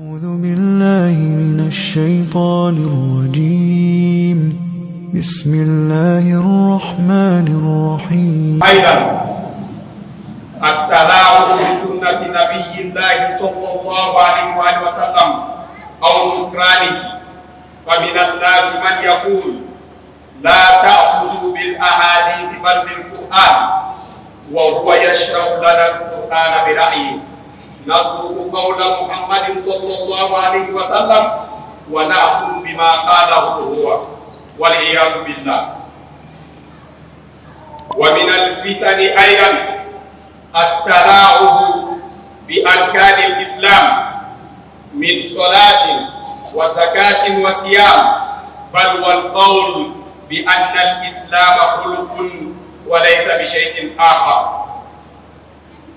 أعوذ بالله من الشيطان الرجيم. بسم الله الرحمن الرحيم. أيضا التلاعب بسنة نبي الله صلى الله عليه وآله وسلم أو نكرانه، فمن الناس من يقول لا تأخذوا بالأحاديث بل بالقرآن، وهو يشرح لنا القرآن برأيه. نترك قول محمد صلى الله عليه وسلم ونأخذ بما قاله هو، والعياذ بالله. ومن الفتن أيضا التلاعب بأركان الإسلام من صلاة وزكاة وصيام، بل والقول بأن الإسلام خلق وليس بشيء آخر،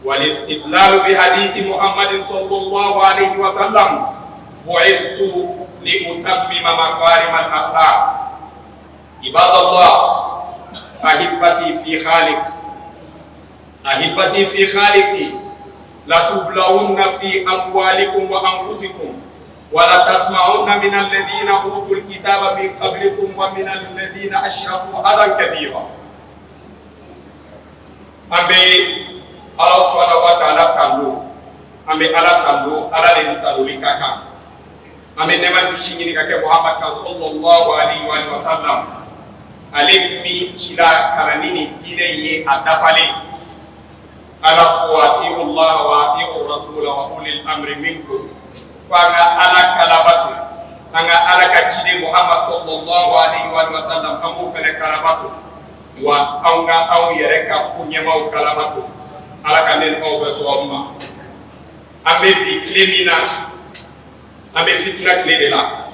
والاستدلال بحديث محمد صلى الله عليه وسلم بعثت لأتمم مكارم الأخلاق. عباد الله، أحبتي في خالقي، لتبلون في أموالكم وأنفسكم، ولتسمعن من الذين أوتوا الكتاب من قبلكم ومن الذين أشركوا أذى كثيرا. Allah subhanahu wa ta'ala tando, ame ala tando, ala le tando likaka. Ame neman bishini kake Muhammad sallallahu alaihi wa sallam. Alimi chila karanini dine ye adapale. Ala qawati Allah wa ati'ur rasul wa ulil amri minkum. Wanga ala kalabatu, anga ala kachide Muhammad sallallahu alaihi wa sallam amu fene kalabatu. Wa anga au yereka kunyema kalabatu. Ala kanen ko be soma ame bi klemina ame fitna kle de la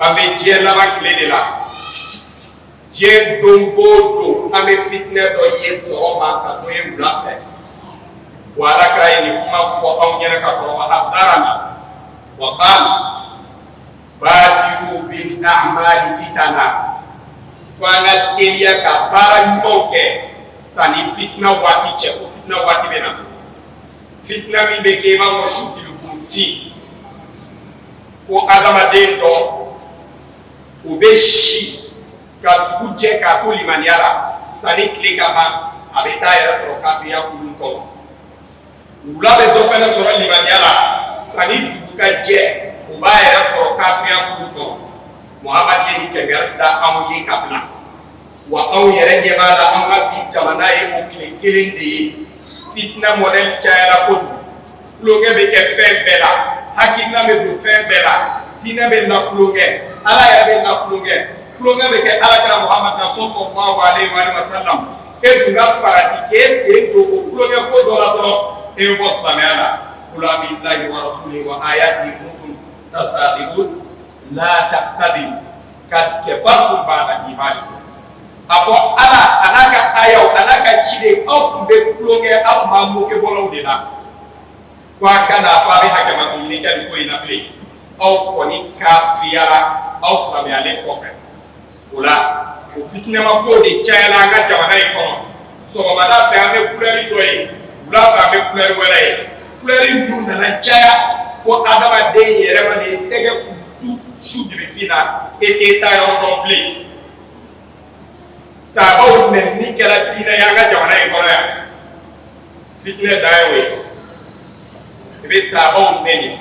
ame jela ba kle de la je dongo ame fitna do yeso ma ka do e ulafe wala kray ni kuma fo aw nyana ka ko hadarana wa qala badiru bil a'mali fitana wana telia ka para moke sani fitna wati che ko fitna wati bena fitna mi be ke ba ko shudi lu fi ko adama den do ubeshi ka tuje ka to limaniala sani klika ba abeta ya soro kafi ya kulun ko ulabe do fena soro limaniala sani duka je uba ya soro kafi ya kulun ko muhammad yin kenger da amuyi kapla wa aw yere nyebala am abi jamana e mo kilin de fitna model chaira kotu loge be ke fe bela hakina be do fe bela dina be na loge ala ya be na loge be ke ala kana muhammad sallallahu alaihi wa sallam e dunga farati ke se do ko loge ko do la do e bos bamela kula billahi wa rasulihi wa ayatihi kuntum tasadiqun la taqtadim kad kafartum ba'da imanikum. Afo ala anaka ayaw anaka chide au kumbe kulonge au mamuke bolo de la kwa kana fari hakama kunika ko ina play au koni kafriara au sabe ale kofe ula ko fitne ma ko de chayala nga jamana iko so mada fe ame kuleri doyi ula fa ame kuleri wala yi kuleri nduna na chaya fo adama de yere ma de tege ku shudi be fina ete tayo on play sabaw ne ni kala dina yanga jamana e kono ya fitne daiwe be sabaw ne ni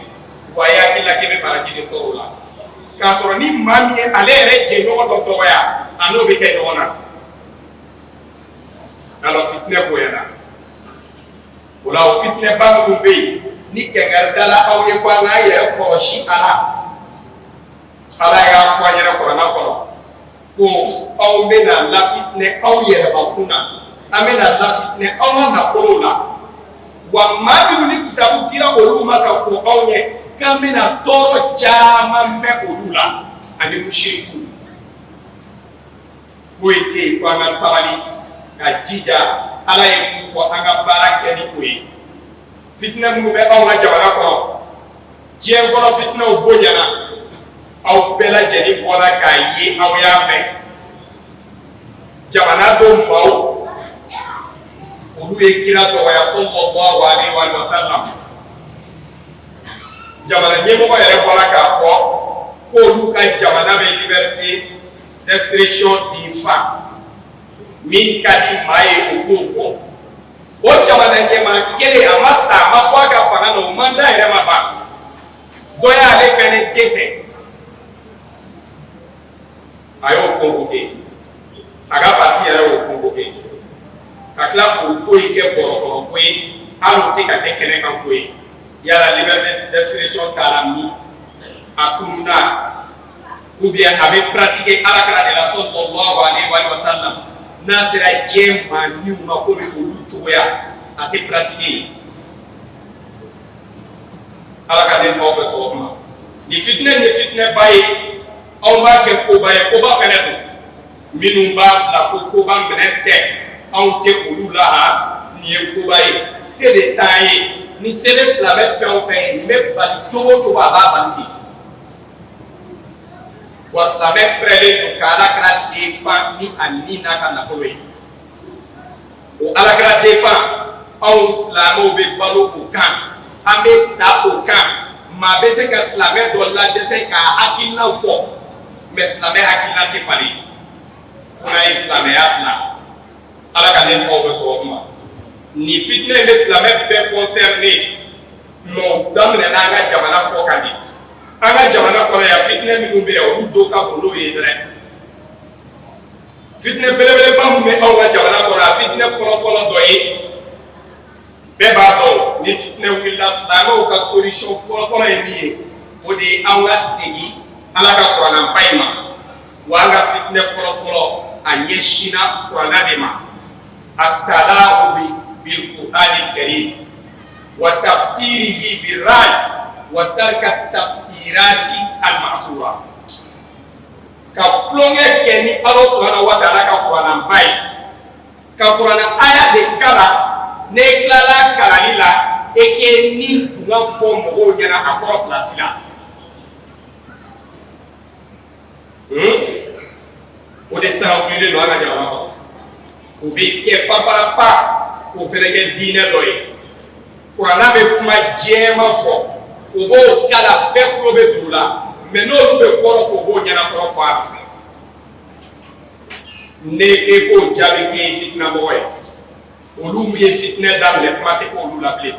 waya kila kebe paraji de sorola ka soro ni mami ale re je no do do ya ano be ke ona ala fitne ko yana wala fitne bangu be ni kengar dala aw ye kwa nga ye ko shi ala ya fanyera ko na ko ko aw mena la fitne aw yere bakuna amena la fitne aw na folola wa madu ni kitabu kira olu maka ko aw nye kamena toro chama me olula ani mushriku foite fana sawali ka jija ala ye fo anga baraka ni koyi fitna mu be aw na jawala ko je ko fitna o bonyana aw bela jeni wala ka yi aw ya me jamana do maw olu e kira do ya sallallahu alaihi wa sallam jamana ɲɛmɔgɔ yɛrɛ bɔra k'a fɔ k'olu ka jamana bɛ liberté d'expression di fa min ka di maa ye o k'o fɔ o jamana ɲɛmaa kelen a ma sa a ma bɔ a ka fanga na o mandat yɛrɛ ma ban dɔ y'ale fɛnɛ dɛsɛ a y'o convoqué a ka parti yɛrɛ y'o convoqué ka tila k'o ko in kɛ bɔrɔkɔrɔ ko ye hali o tɛ ka kɛ kɛnɛ kan ko ye yala liberté d'expression t'a la min a tununa ou bien a bɛ pratiquer alakira de la sallallahu alayhi wa sallam n'a sera diɲɛ maaniw ma komi olu cogoya a tɛ pratiquer ala ka den baw bɛ sɔrɔ kuma ni fitinɛ ba ye anw b'a kɛ koba ye koba fɛnɛ don minnu b'a bila ko koba minɛ tɛ anw tɛ olu la ha nin ye koba ye se de t'an ye ni se bɛ silamɛ fɛn o fɛn ye nin bɛ bali cogo o cogo a b'a bali ten wa silamɛ pɛrɛlen don ka alakira defan ni a ni n'a ka nafolo ye o alakira defan anw silamɛw bɛ balo o kan an bɛ sa o kan maa bɛ se ka silamɛ dɔ ladɛsɛ k'a hakilina fɔ mɛ silamɛ hakilina tɛ falen fo n'a ye silamɛya bila ala ka ne baw bɛ sɔrɔ o ma nin fitinɛ in bɛ silamɛ bɛɛ concerné mɛ o daminɛna an ka jamana kɔ kan de an ka jamana kɔnɔ yan fitinɛ minnu bɛ yan olu dɔw ka bon n'o ye dɛrɛ fitinɛ belebeleba min bɛ anw ka jamana kɔnɔ a fitinɛ fɔlɔfɔlɔ dɔ ye bɛɛ b'a dɔn ni fitinɛ wulila silamɛw ka solution fɔlɔfɔlɔ ye min ye o de ye an ka segin ala ka kuranna ba in ma wa an ka fitinɛ fɔlɔfɔlɔ a ɲɛsinna kuranna de ma at-tala'ubi bil Qur'anil Karim wa tafsirihi bir ray wa tarka tafsirati al-ma'thura ka kulonkɛ kɛ ni Ala subhanahu wa ta'ala ka kuranna ba ye ka kuranna aya de kala ne tilala kalali la e k'e ni dunga fɔ mɔgɔw ɲɛna a kɔrɔ pilasi la o de sababulen don an ka jamana kɔnɔ o bɛ kɛ paparapa o fɛnɛ kɛ diinɛ dɔ ye kuranna bɛ kuma jɛman fɔ o b'o kala bɛɛ tulo bɛ tugu la mɛ n'olu bɛ kɔrɔ fɔ o b'o ɲɛnakɔrɔ fɔ a la ne k'e k'o jaabi k'e ye fitinamɔgɔ ye olu min ye fitinɛ daminɛ kuma tɛ k'olu la bilen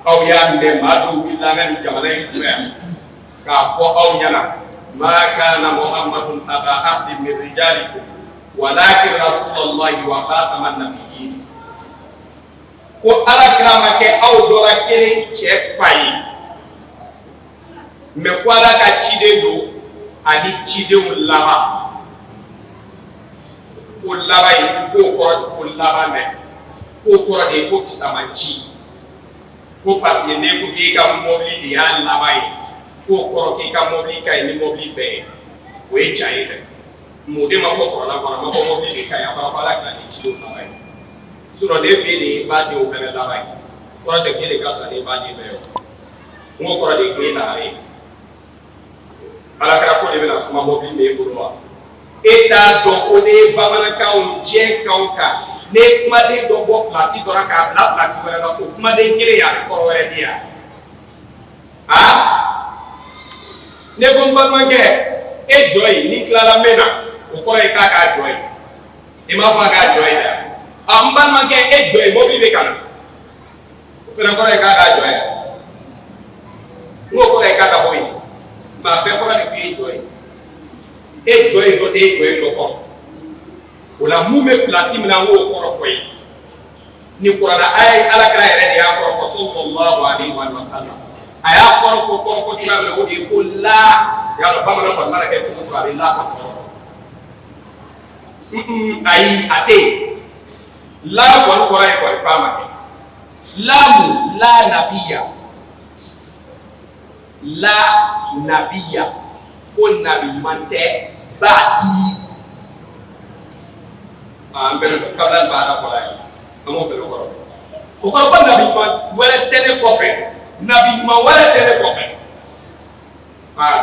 aw y'a mɛn maa dɔw wulila an ka nin jamana in kunna yan k'a fɔ aw ɲɛna ma kana muhammadun aba ahadin min rijalikum walakin rasulallahi wa khataman nabiyyin ko alakira ma kɛ aw dɔra kelen cɛ fa ye mɛ ko ala ka ciden don ani cidenw laban ko laban ye k'o kɔrɔ ko laban mɛ k'o kɔrɔ de ye ko fisamanci ko parce que ne ko k'i ka mɔbili de y'a laban ye k'o kɔrɔ k'i ka mɔbili ka ɲi ni mɔbili bɛɛ ye o ye tiɲɛ ye dɛ mɔden ma fɔ kɔrɔla kɔnɔ ma fɔ mɔbili de ka ɲi a fɔra ko ala ka ni cidenw laban ye sinon ne bɛ de ye ba denw fɛnɛ laban ye kɔrɔ tɛ k'e de ka sa ne ba den bɛɛ ye o n ko kɔrɔ de k'e nana ye ala kɛra ko de bɛna suma mɔbili min e bolo wa e t'a dɔn ko ne ye bamanankanw diɲɛkanw kan ne ye kumaden dɔ bɔ pilasi dɔ la k'a bila pilasi wɛrɛ la o kumaden kelen ye a bɛ kɔrɔ wɛrɛ di yan ne ko n balimakɛ e jɔ ye n'i tilala mɛn na o kɔrɔ ye k'a k'a jɔ ye i m'a fɔ a k'a jɔ ye dɛ n balimakɛ e jɔ ye mɔbili bɛ ka na o fana kɔrɔ ye k'a k'a jɔ ye n ko kɔrɔ ye k'a ka bɔ yen maa bɛɛ fɔra de k'e jɔ ye e jɔ ye dɔ tɛ e jɔ ye dɔ kɔrɔ o la mun bɛ pilasi min na n k'o kɔrɔ fɔ ye ni kuranna a ye alakira yɛrɛ de y'a kɔrɔ fɔ sallallahu alayhi wa sallam a y'a kɔrɔ fɔ cogoya min na o de ye ko la y'a dɔn bamanan kɔni mana kɛ cogo o cogo a bɛ la ka kɔrɔ ayi a tɛ yen la kɔni kɔrɔ ye kɔni k'a ma kɛ lamu la nabiya la nabiya ko nabi man tɛ baati an bɛɛ kabila baara fɔla ye an m'o fɛnɛ kɔrɔ o kɔrɔ ko nabi ɲuman wɛrɛ tɛ ne kɔfɛ nabi ɲuman wɛrɛ tɛ ne kɔfɛ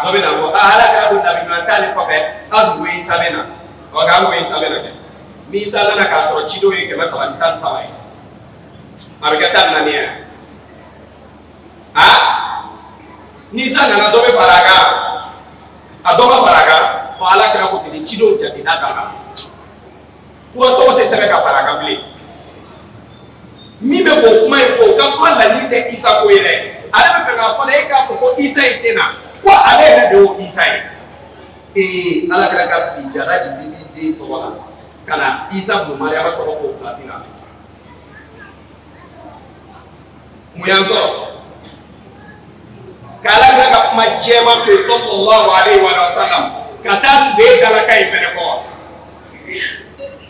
dɔ bɛ na fɔ ala kɛra ko nabi ɲuman t'ale kɔfɛ aw dun ko Isa bɛ na k'an ko Isa bɛ na kɛ ni Isa nana k'a sɔrɔ cidenw ye 313 ye a bɛ kɛ 14 ye ni sa nana dɔ bɛ fara a kan a dɔ ma fara a kan ɔ ala kɛra ko ten cidenw jate da kan kuratɔw tɛ sɛbɛn ka fara a kan bilen min bɛ k'o kuma in fɔ o ka kuma laɲini tɛ isa ko ye dɛ ale bɛ fɛ k'a fɔ dɛ e k'a fɔ ko isa in tɛ na ko ale yɛrɛ de y'o isa ye ala kɛra ka fili jara jibiri den tɔgɔ la ka na isa mun mariama tɔgɔ fɔ o pilasi la mun y'an sɔrɔ k'ala kɛra ka kuma jɛman to yen sallallahu alaihi wa sallam ka taa tile dalaka in fɛnɛ kɔ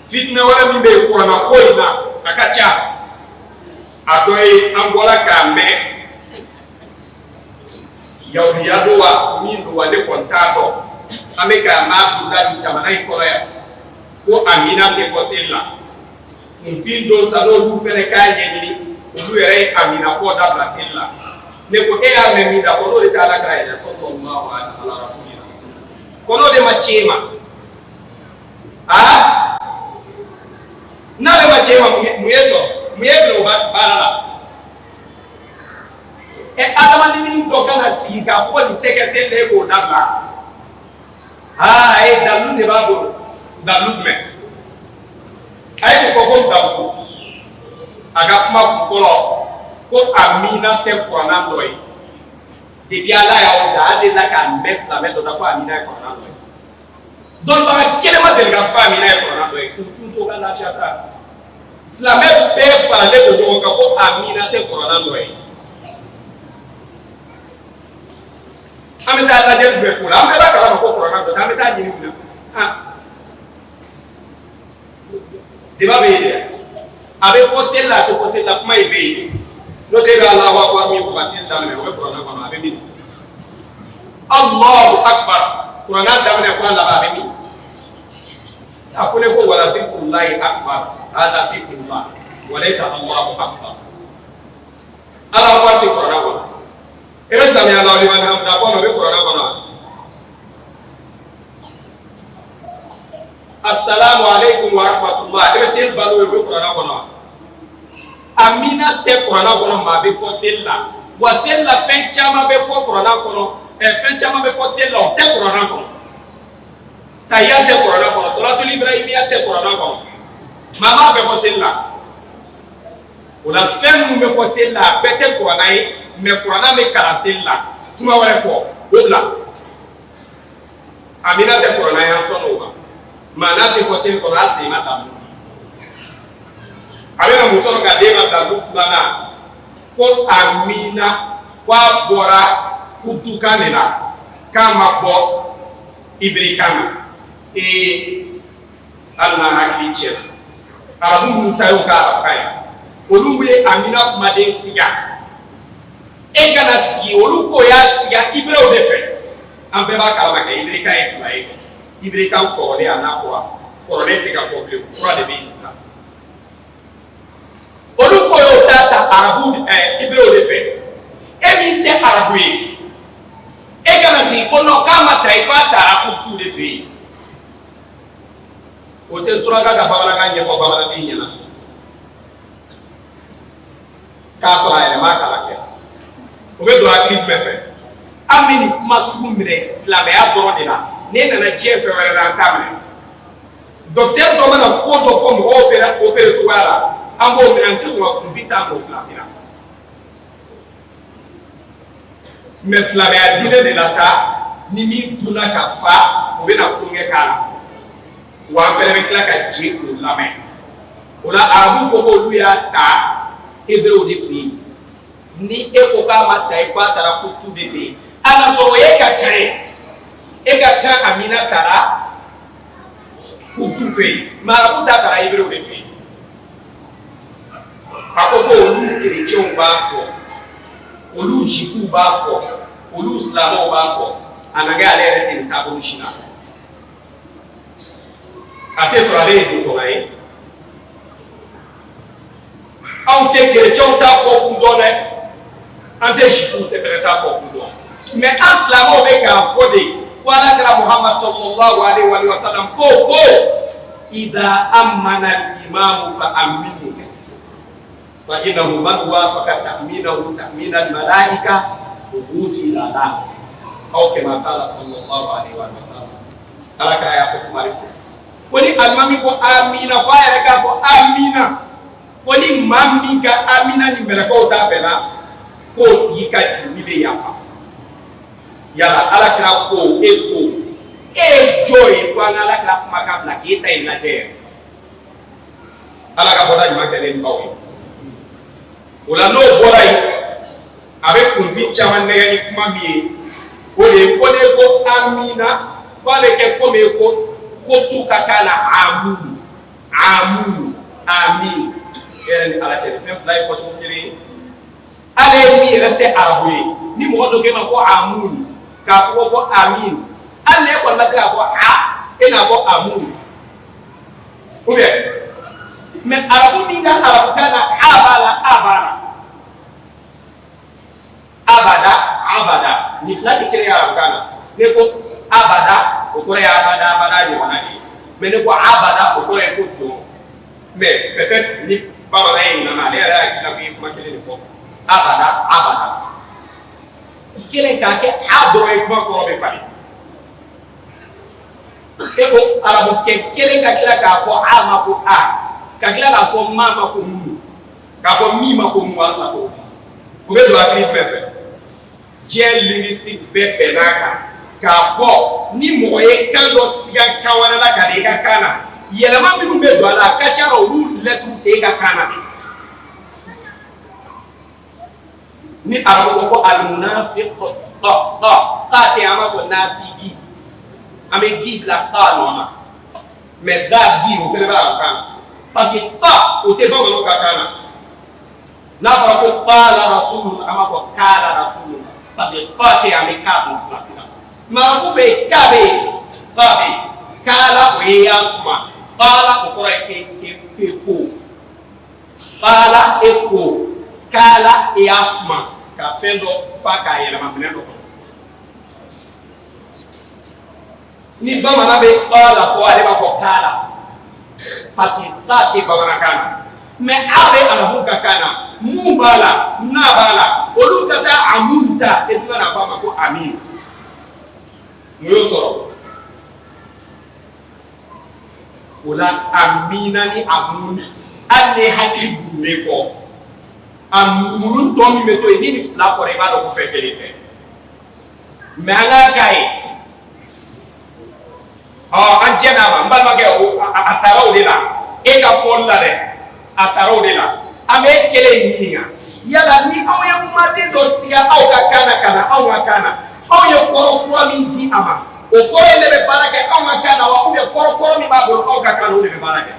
fitinɛ wɛrɛ min bɛ yen kuranna ko in na a ka ca a dɔ ye an bɔra k'a mɛn yahudiya do wa min do wa ne kɔni t'a dɔn an bɛ ka maa don da nin jamana in kɔnɔ yan ko amina tɛ fɔ seli la nfin dɔw sa n'olu fɛnɛ k'a ɲɛɲini olu yɛrɛ ye amina fɔ dabila seli la ne ko e y'a mɛn min da ko n'o de tɛ ala kɛra yɛrɛ sallallahu alaihi wa sallam ko n'o de ma tiɲɛ ma n'ale ma tiɲɛ ma mun ye sɔrɔ mun ye bila o baara la adamaden dɔ kan ka sigi k'a fɔ nin tɛ kɛ seli la e k'o dabila a ye dalu de b'a bolo dalu jumɛn a ye mun fɔ ko dalu a ka kuma kun fɔlɔ ko amina tɛ kuranna dɔ ye depuis ala y'aw da ale la k'a mɛn silamɛ dɔ da ko amina ye kuranna dɔ ye dɔnnibaga kelen ma deli k'a fɔ ko amina ye kuranna dɔ ye kunfin t'o ka lafiya sa silamɛ bɛɛ faralen don ɲɔgɔn kan ko amina tɛ kuranna dɔ ye an bɛ taa lajɛli bɛɛ k'o la an bɛɛ b'a kalama ko kuranna dɔ tɛ an bɛ taa ɲini u la débat bɛ yen dɛ a bɛ fɔ seli la a tɛ fɔ seli la kuma in bɛ yen n'o tɛ e bɛ alahu akbar min fɔ ka seli daminɛ o bɛ kuranna kɔnɔ a bɛ min alahu akbar kuranna daminɛ fɔ a laban a bɛ min a fɔ ne ko wala dikrullahi akbar hada dikrullah walaysa allahu akbar alahu akbar tɛ kuranna kɔnɔ e bɛ sami Allahu liman hamida fɔ o bɛ kuranna kɔnɔ assalamu alaikum wa rahmatullah e bɛ seli balo o bɛ kuranna kɔnɔ amina tɛ kuranna kɔnɔ maa bɛ fɔ seli la wa seli la fɛn caman bɛ fɔ kuranna kɔnɔ fɛn caman bɛ fɔ seli la o tɛ kuranna kɔnɔ tahiya tɛ kuranna kɔnɔ salatul ibrahimiya tɛ kuranna kɔnɔ maa m'a bɛ fɔ seli la o la fɛn minnu bɛ fɔ seli la a bɛɛ tɛ kuranna ye mɛ kuranna bɛ kalan seli la kuma wɛrɛ fɔ o bila amina tɛ kuranna ye an sɔn o kan maa n'a tɛ fɔ seli kɔnɔ hali sen ma dalu a bɛna muso dɔ ka den ka dalu filanan ko amina ko a bɔra kutukan de la k'a ma bɔ ibirikan na hali n'a hakili tiɲɛna arabu minnu ta y'o ka arabukan ye olu ye amina kumaden siga e kana sigi olu ko y'a siga ibrew de fɛ an bɛɛ b'a kalama kɛ ibirikan ye fila ye ibirikan kɔrɔlen a n'a kura kɔrɔlen tɛ ka fɔ bilen kura de bɛ yen sisan olu ko y'o ta arabu ibrew de fɛ e min tɛ arabu ye e kana sigi ko non k'a ma ta i k'a ta arabu de fɛ yen o tɛ suraka ka bamanankan ɲɛfɔ bamananden ɲɛna k'a sɔrɔ a yɛrɛ m'a kalan kɛ o bɛ don hakili jumɛn fɛ an bɛ nin kuma sugu minɛ silamɛya dɔrɔn de la n'e nana diɲɛ fɛn wɛrɛ la an t'a minɛ docteur dɔ mana ko dɔ fɔ mɔgɔw bɛ opéré cogoya la an b'o minɛ an tɛ sɔn ka kunfin t'a ma o pilasi la mɛ silamɛya diinɛ de la sa ni min dunna ka fa o bɛ na kulonkɛ k'a la wa an fɛnɛ bɛ tila ka je k'o lamɛn o la arabu ko k'olu y'a ta hébreu de fɛ yen ni e ko k'a ma ta i k'a taara kutu de fɛ yen a na sɔrɔ e ka kan ye e ka kan amina taara kutu fɛ yen mɛ arabu ta taara hébreu de fɛ yen a ko ko olu kerecɛnw b'a fɔ olu jifuw b'a fɔ olu silamɛw b'a fɔ a na kɛ ale yɛrɛ tɛ nin taabolo si la a tɛ sɔrɔ ale ye donsɔnna ye anw tɛ kerecɛnw t'a fɔ kun dɔn dɛ an tɛ jifuw tɛ fɛnɛ t'a fɔ kun dɔn mɛ an silamɛw bɛ k'a fɔ de ko alakira muhamadu sallallahu alaihi wa sallam ko ida amana imamu fa aminu fa innahu man wafaqa ta'minahu ta'mina al-malaika غفر له أو كما قال صلى الله عليه وسلم على كرايا فكماري koni almami ko amina ko ayere ka fo amina koni mami ka amina ni mele ko ta bela ko ti ka jumi be yafa yala ala kira ko joy fa ala kira kuma ka bla ki ta ina te ala ka boda ma kele ni bawo wala no boda yi abe kun fi chaman ne ni kuma mi o le ko ne ko amina ko le ke ko me ko tu kakala amun amin eren ala tele fe fly ko to kiri ale mi rete abwe ni mo do ke ma ko amun ka fo ko amin ale ko na se ka ko ena ko amun ou bien mais arabu mi ga arabu kana abada ni flati kiri arabu kana ne ko abada okore abada ni wanani mais ne ko abada okore ko to mais peut-être ni baba nay na ma lera ki na ko kuma kele ni fo abada kele ka ke ado e ko ko be fali e ko arabu ke kele ka kila ka fo ama ko ka kila ka fo mama ko mu ka fo mima ko mu asa fo ko be do akri me fe gel linguistique be benaka ka fo ni moye kan do siga kawana la ka de ka kana yelama minu be do ala ka cha ru lettre te ka kana ni arabu ko al munafiq ta te ama fo nafigi ame gi la ta no ma mais da bi o fele ba kana parce que o te ba no ka kana na fara ko qala rasul ama ko kala rasul pa de pa te ame ka do plasina ma ko fe kabe kala o yasma kala ko kora ke ko kala eko kala yasma ka fendo faka yela ma menen do ni ba mana be kala fo ale ba fo kala parce que ta ke ba wana kana mais abe arabu ka kana mu bala na bala olu kata amunta e dina na ba ko amin Muyo soro wala amina ni amun ane hakli bune ko amurun to mi meto ni fla fore ba do ko fe kelete mala kai anjena ma mbal ke ataro de la e ka fon la de ataro de la ame kele nyinga yala ni awya kuma de do siga aw ka kana aw ka kana aw ye koro min di ama o koro le be barake aw ma kana wa ube koro mi ba bo aw ka kana o le be barake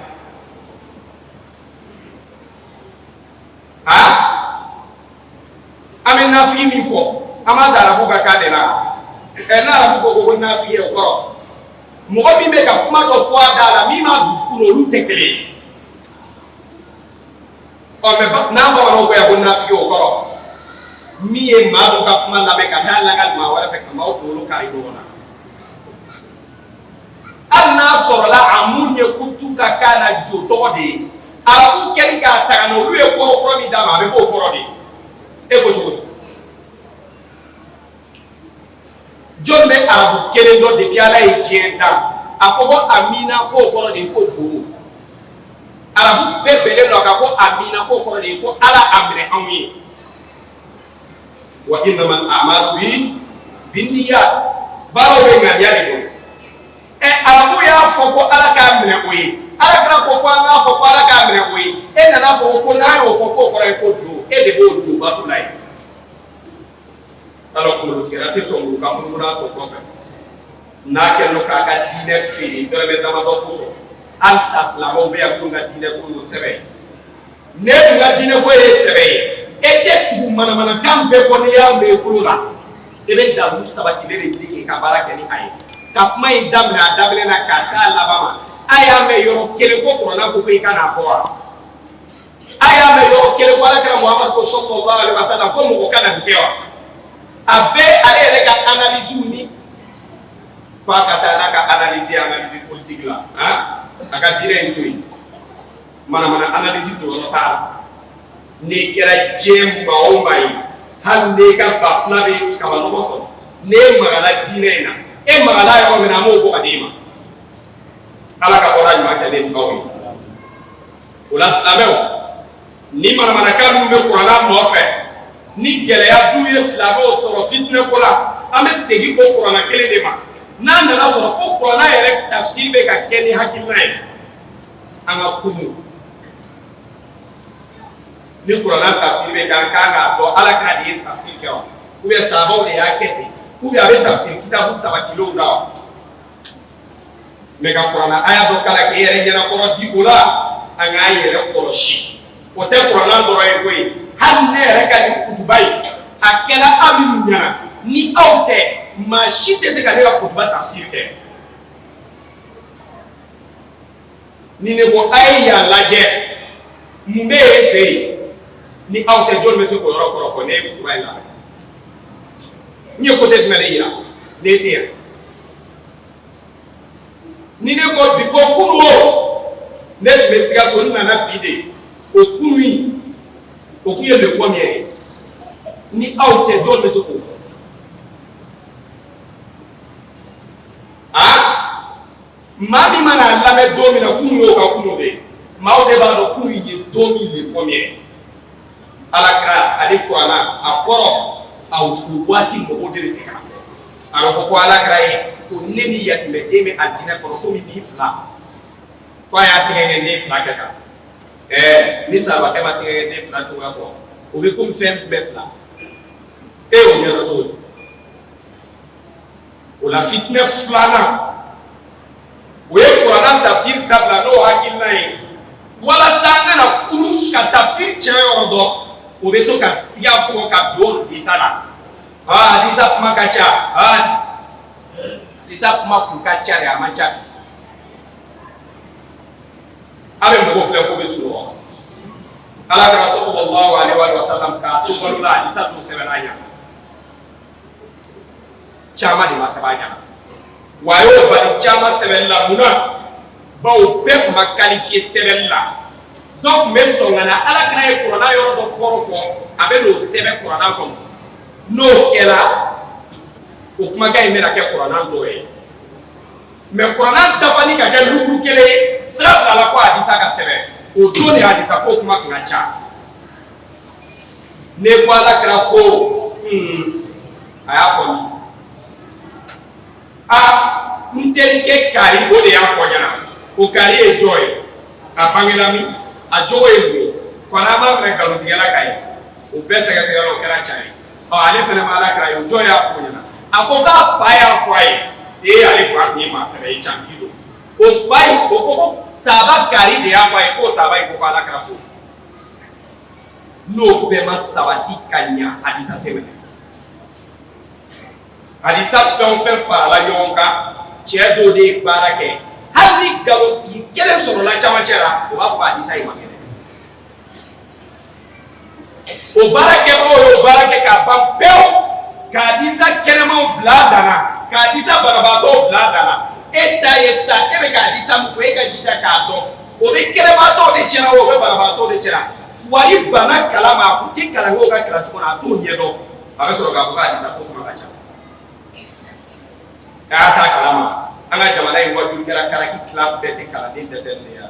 ame nafi mi fo ama dara ko ka kana la na ko ko nafi e koro mo bi be ka kuma do fo dala mi ma duskuro lu tekele o me ba na ba no ko ya ko nafi o koro miye maado ka kuma la be ka dala ngal ma wala fe ka ma ko lu kari do na anna sorola amunye kutuka kana joto de arabu ken ka tagano lu e koro mi dama be ko koro de e ko chugo jombe arabu kele do de biala e jenda akobo amina ko koro de ko jo arabu be bele lo ka ko amina ko koro de ko ala amre anwi wa innamal a'malu binniyat baro be ngadiani ko arabu ya foko ala ka mene oyi ala kana ko kwa na foko ala ka mene oyi na na foko ko na yo foko ko ra ko jo de bo jo ba to lai ala ko lu kira te so mu ka mu na to ko fe na ke no ka ka dine fini to le dama do ko so al saslamo be ya ko na dine ko no sebe ne nga dine ko e sebe ete tu mana kambe ko ne ya me ko la ele da mu sabati le ni ka baraka ni ayi kapma indamna dabele na kasa labama aya me yoro kele ko ko na ko pe kana fo aya me yoro kele ko ala kala Muhammad ko sallallahu alaihi wasallam ko mo kana nkewa abe ale ka analyse ni kwa kata na ka analyse politique la aka dire ntoyi mana analyse do no ta ne kera jem ma o mai hal ne ka ba fila be ka ba no so ne magala dine na e magala yo me na mo ko adima ala ka ora ma ka le ko wala salamu ni mana ka mu be Qur'an mo fe ni gele ya du islamu so fitne ko la ame segi ko Qur'an kele de ma na na so ko Qur'an yere tafsir be ka keni hakilna anga kumu ni Qur'an tafsir be kan kanga do ala kana di tafsir ke wa ou bien sahaba de yakete ou bien avec tafsir kitabu sabakilo da me ka Qur'an aya do kala ke yere nyana ko di ola anga yere ko shi o te Qur'an do e koy han ne re ka ni kutubai akela amin nyana ni aute ma shite se ka ne ka kutuba tafsir ke ni ne ko aya laje mbe fe ni aute jol me se ko ro ko ne kutuba la ni ko de mele ya ne te ni ne ko bi ko kuno ne me siga so na na bide o kunu yi o kuye le premier ni aute jol me se ko mami mana lame domina kunu ka kunu be maude ba do kunu yi domi le premier alakra ali Qur'an akoro au wati mo odere se kana fe ara ko alakra yi ko neni yatme deme adina ko ko mi fla ko ya tege ne fla kaka ni saba ke ma tege ne fla to ko o be ko fem me fla e o ne to o la fitne fla na o ye Qur'an tafsir dabla no hakil nay wala sanga na kunu ka tafsir chayo do o be to ka siya fo ka do isala disa kuma kacha disa kuma ku kacha ya mancha abe mo fle ko be suro ala ka sallallahu alaihi wa sallam ka to balula disa to sebenanya chama di masabanya wayo ba chama sebella muna ba o be ma qualifier sebella donc me so ngana ala kana e Qur'an yo do korofo abe lo sebe Qur'an ko no kela o kuma ga imera ke Qur'an do e me Qur'an dafani ka ke lufu kele sra ala ko hadisa ka sebe o do ne hadisa ko kuma kan cha ne ko ala kra ko aya fo ni ntenke kari o de ya fo nyana o kari e joy a bangilami a joy e ko na ma me galu tigala kai o bese ga se galo kala chai ale fene mala kra yo joy a fo nyana akoka fire ale fa ni ma sebe chantido o fai o ko saba kari de ya fai ko saba ko ala kra ko no be ma sabati kanya hadisa temene hadisa fɛn fɛn farala ɲɔgɔn kan cɛ dɔ de ye baara kɛ hali ni galotigi kelen sɔrɔla camancɛ la o b'a fɔ hadisa in ma kɛnɛ o baara kɛbagaw y'o baara kɛ k'a ban pewu ka hadisa kɛnɛmaw bila a danna ka hadisa banabaatɔw bila a danna e ta ye sa e bɛ ka hadisa mun fɔ e ka jija k'a dɔn o bɛ kɛnɛbaatɔw de tiɲɛna o bɛ banabaatɔw de tiɲɛna fuwari bana kalama a kun tɛ kalan kɛ o ka kilasi kɔnɔ a t'o ɲɛdɔn a bɛ sɔrɔ k'a fɔ ko hadisa ko kuma ka ca. Kata kalama anga jamana yi wajur kala kala ki club bete kala din desel ne ya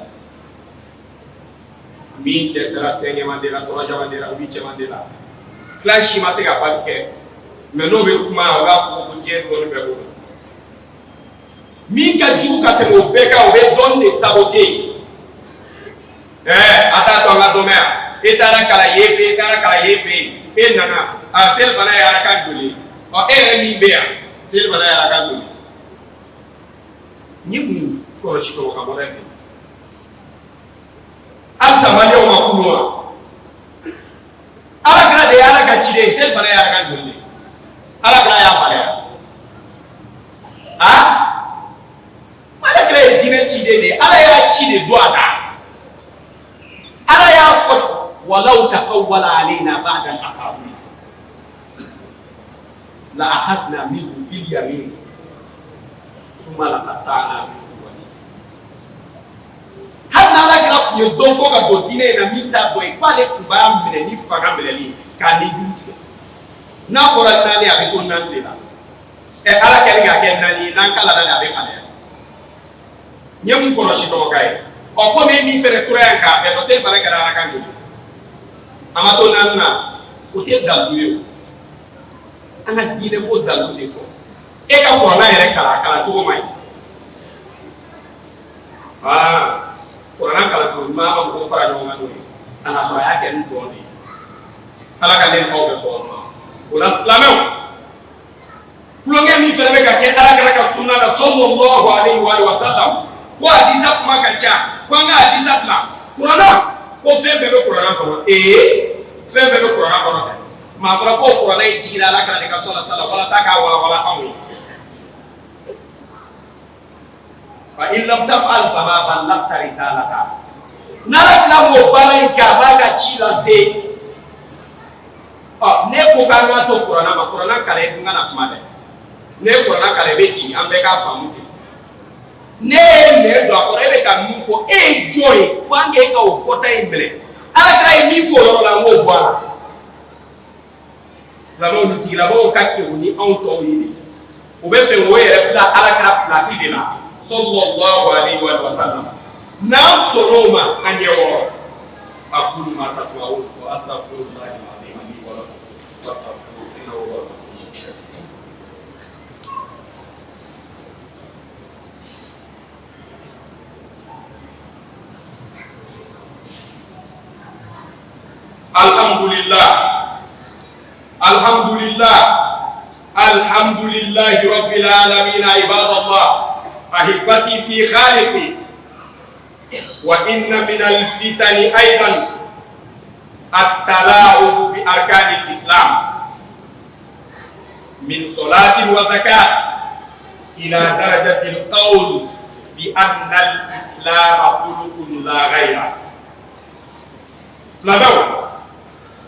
mi desela senye mandela to jamandela ubi chamandela clash ma se ga pakke me no be kuma ga fu ko je ko be ko mi ka ju ka te o be ka o be don de saboter ata to nga do me etara kala yefe e nana a sel fana ya raka juli o e mi be ya sel fana ya raka juli ni kun ko ci to ka mo rek al samale o makunwa ala kala de ala ka ci de sel fana ya raka juli ala kala ya fala ala kala dine ci de ala ya ci de do ada ala ya fo walau taqawwala alaina ba'da al-aqawi la akhadna minhu bil yamin thumma laqata'na hana la kala yo do fo ka do dine na mita do e kwale kuba mene ni fanga meleli ka ni junti n'a fɔra naani a bɛ ko naani de la ala kɛlen k'a kɛ naani ye n'an kala la a bɛ falen n ye mun kɔlɔsi dɔgɔkɛ ye komi min fɛnɛ tora yan k'a bɛɛ dɔ se fana kɛra arakan joli an ka to naani na o tɛ dalu ye an ka diinɛ ko dalu de fɔ e ka kuranna yɛrɛ kalan cogo man ɲi kuranna kalan cogo ɲuman an ka mɔgɔw fara ɲɔgɔn kan n'o ye a na sɔrɔ a y'a kɛ ni dɔn de ye ala ka ne aw bɛ sɔn o ma o la silamɛw tulonkɛ min fɛnɛ bɛ ka kɛ alakira ka sunna na sallallahu alaihi wa sallam ko hadisa kuma ka ca ko an ka hadisa bila kuranna ko fɛn bɛɛ bɛ kuranna kɔnɔ fɛn bɛɛ bɛ kuranna kɔnɔ dɛ maa fɔra ko kuranna ye jiginna alakira de ka sɔn la sala walasa k'a walawala anw ye fa in lam taf'al fama ballagta risalata n'alakira m'o baara in kɛ a b'a ka ci lase ne ko k'an ka to kuranna ma kuranna kalan i kun kana kuma dɛ ne kuranna kalan i bɛ jigin an bɛɛ k'a faamu ten ne ye nɛ don a kɔrɔ e bɛ ka min fɔ e ye jɔn ye fo an k'e ka o fɔta in minɛ alakira ye min fɔ o yɔrɔ la an k'o bɔ a la silamɛw ni tigilabagaw ka kɛw ni anw tɔw ye de u bɛ fɛ o yɛrɛ bila alakira pilasi de la sallallahu alaihi wa sallam n'an sɔnn'o ma an ɲɛ wɔɔrɔ aqulu ma tasma'un wa astaghfirullahi al-azim li wa lakum wastaghfiruhu innahu huwal ghafurur rahim. Alhamdulillahi rabbil alamin ibadallah ahibati fi khaliqi wa inna minal fitani aidan at-tala'ub bi arkanil islam min salatin wa zakat ila darajatil qawl bi anna al-islam khuluqun la ghayra. Silamɛw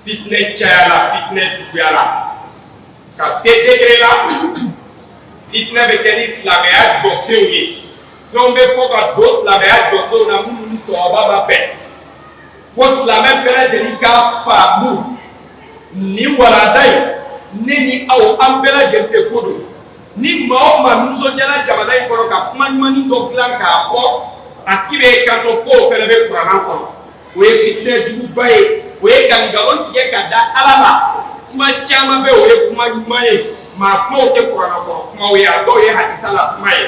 fitne cayala fitne juguyala ka se degré la fitne bɛ kɛ ni silamɛya jɔsenw ye fɛnw bɛ fɔ ka don silamɛya jɔsenw na minnu ni sɔgɔba ma bɛn fo silamɛ bɛɛ lajɛlen k'a faamu nin walanda in ne ni aw an bɛɛ lajɛlen de ko don ni maa o maa nisɔndiyala jamana in kɔnɔ ka kuma ɲumanin dɔ dilan k'a fɔ a tigi bɛ kanto ko o fɛnɛ bɛ kuranna kɔnɔ o ye fitne juguba ye o ye ka nkalon tigɛ ka da ala la kuma caman bɛ o ye kuma ɲuman ye maa kumaw tɛ kuranna kɔrɔ kumaw ye a dɔw ye hadisa la kuma ye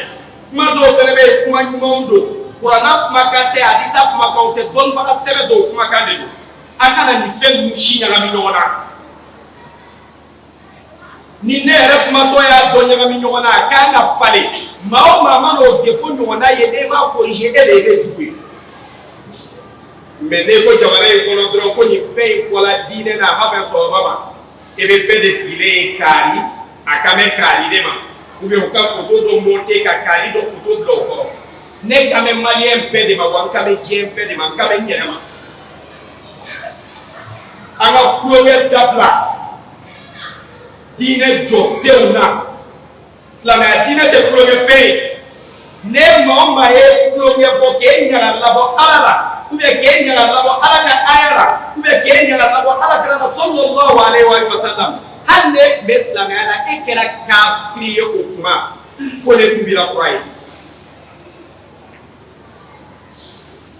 kuma dɔw fɛnɛ bɛ yen kuma ɲumanw don kuranna kumakan tɛ hadisa kumakanw tɛ dɔnnibaga sɛbɛn dɔw kumakan de don an kana nin fɛn ninnu si ɲagami ɲɔgɔn na ni ne yɛrɛ kumatɔ y'a dɔn ɲagami ɲɔgɔn na a kan ka falen maa o maa mana o defo ɲɔgɔn na ye n'e b'a corriger e de ye ne jugu ye mais n'e ko jamana in kɔnɔ dɔrɔn ko nin fɛn in fɔla diinɛ na a ma bɛn sɔrɔba ma e bɛ bɛɛ de sigilen ye kaari a ka mɛn kaari de ma ou bien u ka photo dɔ monter ka kaari dɔ photo bila o kɔrɔ ne ka mɛn maliyɛn bɛɛ de ma wa n ka mɛn diɲɛ bɛɛ de ma n ka mɛn n yɛrɛ ma an ka kulonkɛ dabila diinɛ jɔsenw na silamɛya diinɛ tɛ kulonkɛ fɛn ye ne maa o maa ye kulonkɛ bɔ k'e ɲaga labɔ ala la ou bien k'e ɲaga labɔ ala ka aya la ou bien k'e ɲaga labɔ ala kira la sallallahu alaihi wa sallam hali ne tun bɛ silamɛya la e kɛra kafiri ye o kuma fo ne tun bira kura ye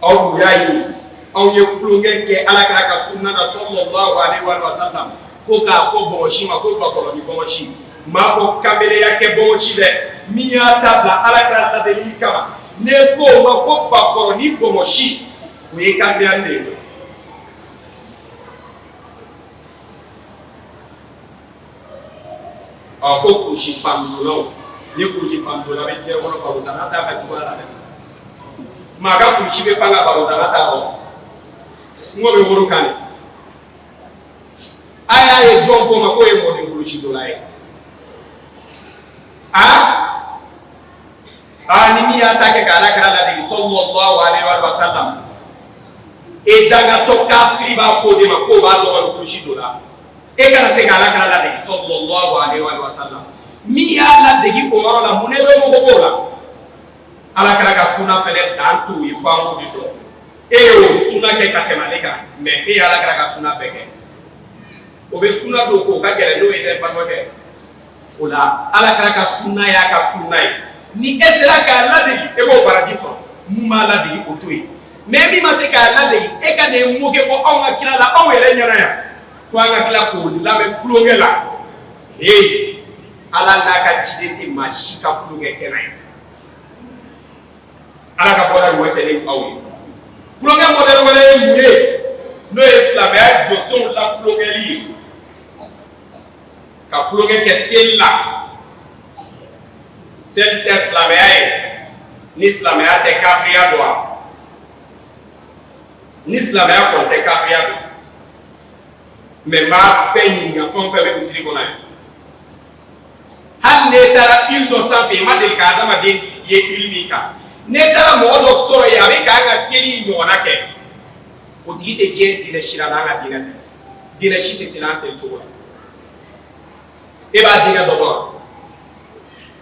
aw tun y'a ye aw ye kulonkɛ kɛ ala kira ka sunna na sallallahu alaihi wa sallam fo k'a fɔ bɔgɔsi ma ko bakɔrɔni bɔgɔsi m'a fɔ kanbeleya kɛ bɔgɔsi dɛ min y'a ta bila ala kira ladeli kama ne ko o ma ko bakɔrɔni bɔgɔsi o ye kafiriya de ye ko kurusi pandolaw ni kurusi pandola bɛ diɲɛ kɔnɔ barotana t'a ka cogoya la dɛ maa ka kurusi bɛ pan ka barotana t'a rɔ n ko bɛ woro kan de a y'a ye jɔn ko ma k'o ye mɔden kurusi dɔ la ye ni min y'a ta kɛ k'ala kɛra ladege sallallahu alaihi wa sallam e dangatɔ kafiri b'a fɔ o de ma k'o b'a dɔgɔnin kurusi dɔ la e kana se k'ala kɛra ladege sallallahu alaihi wa sallam min y'a ladege o yɔrɔ la mun ne bɛ mɔgɔ b'o la ala kɛra ka sunna fɛnɛ dan t'o ye f'an k'o de dɔn e y'o sunna kɛ ka tɛmɛ ale kan mais e ye ala kɛra ka sunna bɛɛ kɛ o be sunna do ko ka gɛrɛ n'o ye dɛ balimakɛ o la ala kɛra ka sunna y'a ka sunna ye ni e sera k'a ladegi e b'o baraji sɔrɔ mun b'a ladegi o to ye mais min ma se k'a ladegi e ka nin moke ko anw ka kira la anw yɛrɛ ɲɛna yan fo an ka tila k'o lamɛn kulonkɛ la ala n'a ka ciden tɛ maa si ka kulonkɛ kɛnɛ ye ala ka bɔda ɲuman kɛ ni aw ye kulonkɛ mɔdɛli wɛrɛ ye mun ye n'o ye silamɛya jɔsenw la kulonkɛli ye ka kulonkɛ kɛ seli la seli tɛ silamɛya ye ni silamɛya tɛ kafiriya don wa ni silamɛya kɔni tɛ kafiriya don mais maa bɛɛ ɲininka fɛn o fɛn bɛ misiri kɔnɔ ye hali n'e taara île dɔ sanfɛ i ma deli ka adamaden ye île min kan n'e taara mɔgɔ dɔ sɔrɔ yen a bɛ k'an ka seli ɲɔgɔnna kɛ o tigi tɛ diɲɛ diinɛ si la n'an ka diinɛ tɛ diinɛ si tɛ se n'an seli cogo la e b'a diinɛ dɔ dɔn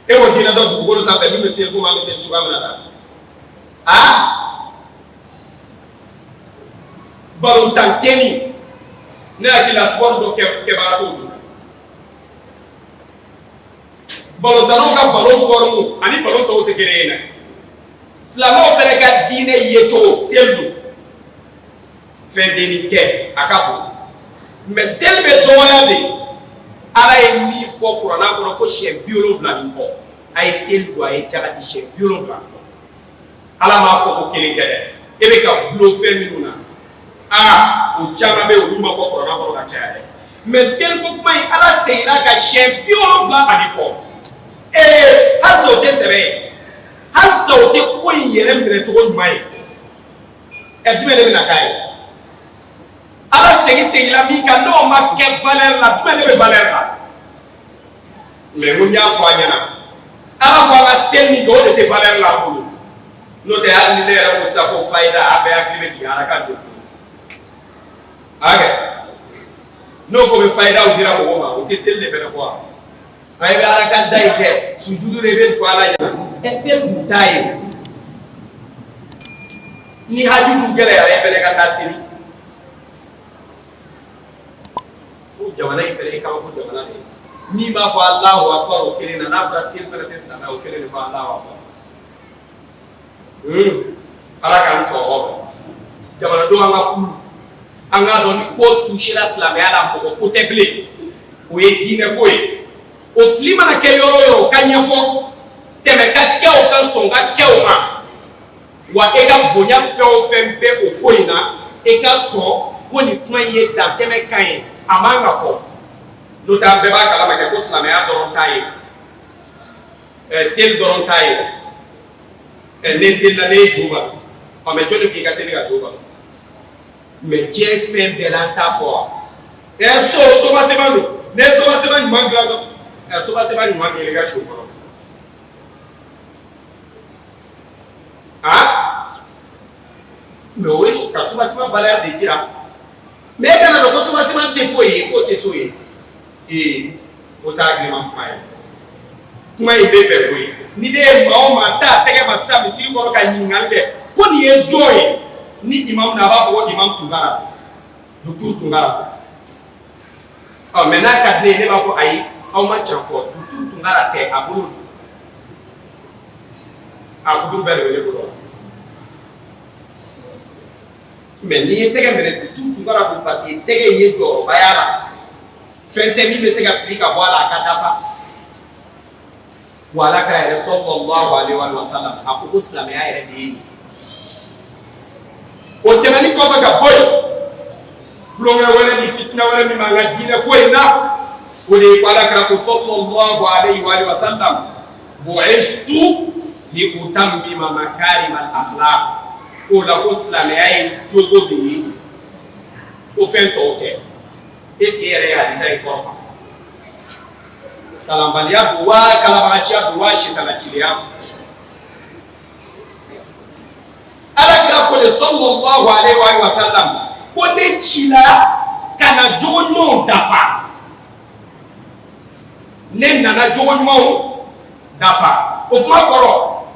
e ko diinɛ dɔ dugukolo sanfɛ min bɛ seli komi an bɛ seli cogoya min na tan balontan kɛli ne hakili la sport dɔ kɛbaga t'o don balontannaw ka balon forme ani balon tɔw tɛ kelen ye dɛ silamɛw fɛnɛ ka diinɛ yecogo seli don fɛn denni tɛ a ka bon mais seli bɛ dɔgɔya de ala ye min fɔ kuranɛ kɔnɔ fo siɲɛ 70 ni kɔ a ye seli jɔ a ye jagati siɲɛ 70 ala m'a fɔ ko kelen tɛ dɛ e bɛ ka bulon fɛn minnu na o caman bɛ olu ma fɔ kuranɛ kɔnɔ ka caya dɛ mais seli ko kuma in ala seginna ka siɲɛ 70 ani kɔ halisa o tɛ sɛbɛ ye halisa o tɛ ko in yɛrɛ minɛ cogo ɲuman ye jumɛn de bɛna k'a ye ala seginna min kan n'o ma kɛ valeur la jumɛn de bɛ valeur la mais n ko n y'a fɔ a ɲɛna ala ko an ka seli min kɛ o de tɛ valeur la a bolo n'o tɛ hali ni ne yɛrɛ ko sisan ko fayida a bɛɛ hakili bɛ jigin araka de hakɛ n'o ko bɛ fayidaw dira mɔgɔw ma o tɛ seli de fɛnɛ fɔ wa a ye bɛ araka da yi kɛ sujudu de bɛ fɔ ala ɲɛna seli dun t'a ye ni haji dun gɛlɛyara e fɛnɛ ka taa seli o jamana in fɛnɛ ye kabako jamana de ye min b'a fɔ alahu akbar o kelen na n'a fɔra seli fɛnɛ tɛ silamɛya o kelen de fɔ alahu akbar ala k'an sɔrɔ jamanadenw an ka kulu an k'a dɔn ni ko touchera silamɛya la mɔgɔ ko tɛ bilen o ye diinɛ ko ye o fili mana kɛ yɔrɔ o yɔrɔ o ka ɲɛfɔ tɛmɛ ka kɛ o ka sɔn ka kɛ o ma wa e ka bonya fɛn o fɛn bɛ o ko in na e ka sɔn ko nin kuma in ye dantɛmɛ kan ye a man ka fɔ n'o tɛ an bɛɛ b'a kalama kɛ ko silamɛya dɔrɔn t'a ye seli dɔrɔn t'a ye ne selila ne ye jo ba mais jɔnni k'i ka seli ka jo ba mais diɲɛ fɛn bɛɛ la an t'a fɔ wa soba sɛbɛn don ne ye soba sɛbɛn ɲuman dilan dɔn soba sɛbɛn ɲuman kɛ i ka so kɔnɔ mais o ye ka soba sɛbɛn valeur de jira mais e kana dɔn ko soba sɛbɛn tɛ foyi ye k'o tɛ so ye o t'a hakilima kuma ye kuma in bɛ bɛn koyi ni ne ye maa o maa t'a tɛgɛ ma sisan misiri kɔrɔ ka ɲininkali kɛ ko nin ye jɔn ye ni imam na a b'a fɔ ko imam Tunkara docteur Tunkara mais n'a ka di ne ye ne b'a fɔ ayi aw ma can fɔ docteur Tunkara tɛ a bolo a kutu bɛɛ de bɛ ne bolo mais n'i ye tɛgɛ minɛ docteur Tunkara ko parce que tɛgɛ in ye jɔyɔrɔba y'a la fɛn tɛ min bɛ se ka fili ka bɔ a la a ka dafa wa ala ka yɛrɛ sallallahu alaihi wa sallam a ko ko silamɛya yɛrɛ de ye nin o tɛmɛni kɔfɛ ka bɔ yen tulonkɛ wɛrɛ ni fitina wɛrɛ min b'an ka diinɛ ko in na o de ye ko ala ka ko sallallahu alaihi wa sallam bu'ithtu li utammima makarima al-akhlaq o la ko silamɛya ye jogo de ye ko fɛn tɔw tɛ est ce que yɛrɛ ye hadisa in kɔrɔ kalanbaliya don wa kalabagaciya don wa sitanaciliya alakira ko de sallallahu alaihi wa sallam ko ne ci la ka na jogo ɲumanw dafa ne nana jogo ɲumanw dafa o kuma kɔrɔ